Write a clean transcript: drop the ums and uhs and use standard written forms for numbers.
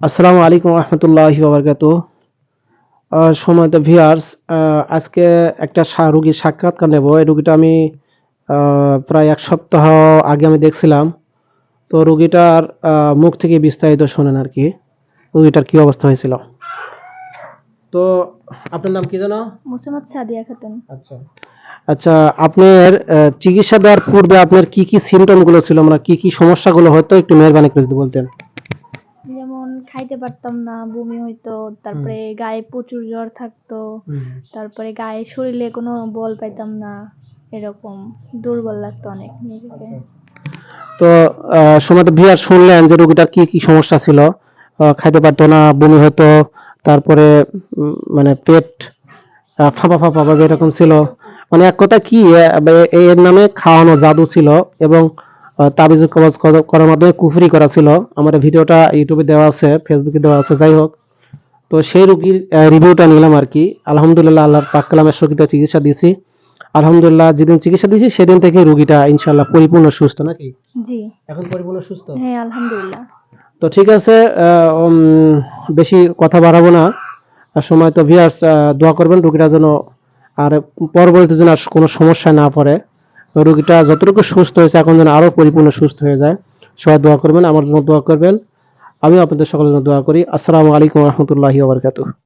আসসালামু আলাইকুম রহমতুল্লাহি ওয়া সম্মানিত ভিউয়ার্স, আজকে একটা রোগীর সাক্ষাৎকার নেব। এই রোগীটা আমি প্রায় ১ সপ্তাহ আগে আমি দেখছিলাম। তো রোগীটার মুখ থেকে বিস্তারিত শোনেন আরকি। রোগীটার কি অবস্থা হয়েছিল। তো আপনার নাম কি যেন? মুসাম্মদ সাদিয়া খাতুন। আচ্ছা। আচ্ছা, আপনার চিকিৎসা দেওয়ার পূর্বে আপনার কি সিম্পটম গুলো ছিল? মানে কি সমস্যাগুলো হতো একটু মেহেরবানি করে যদি বলতেন। যেমন খাইতে পারতাম না, বমি হইতো, তারপরে গায়ে প্রচুর জ্বর থাকতো, তারপরে গায়ে শরীরে কোনো বল পাইতাম না, এরকম দুর্বল লাগতো অনেক নিজেকে। তো সম্মানিত ভিউয়ার শুনলেন যে রোগীটার কি সমস্যা ছিল। খাইতে পারতো না, বমি হতো, তারপরে মানে পেট ফাঁপা ফাঁপা ভাবে এরকম ছিল। মানে এক কথা কি এর নামে খাওয়ানো জাদু ছিল এবং তাবিজ কবজ করার মাধ্যমে কুফরি করা ছিল। আমার ভিডিওটা ইউটিউবে দেওয়া আছে, ফেসবুকে দেওয়া আছে, যাই হোক। তো সেই রোগীর রিভিউটা নিলাম আর কি। আলহামদুলিল্লাহ আল্লাহর পাক কালামের শকীতে চিকিৎসা দিয়েছি। আলহামদুলিল্লাহ যেদিন চিকিৎসা দিয়েছি সেদিন থেকে রোগীটা ইনশাআল্লাহ পরিপূর্ণ সুস্থ নাকি? জি, এখন পরিপূর্ণ সুস্থ। হ্যাঁ আলহামদুলিল্লাহ। তো ঠিক আছে, বেশি কথা বাড়াবো না। সময় তো ভিউয়ার্স দোয়া করবেন রোগীটা যেন আর পরবর্তীতে যেন আর কোনো সমস্যায় না পড়ে। রোগীটা যতটুকু সুস্থ হয়েছে এখন যেন আরো পরিপূর্ণ সুস্থ হয়ে যায়। সবাই দোয়া করবেন, আমার জন্য দোয়া করবেন। আমিও আপনাদের সকলের জন্য দোয়া করি। আসসালামু আলাইকুম রহমতুল্লাহি ওয়া বারাকাতুহু।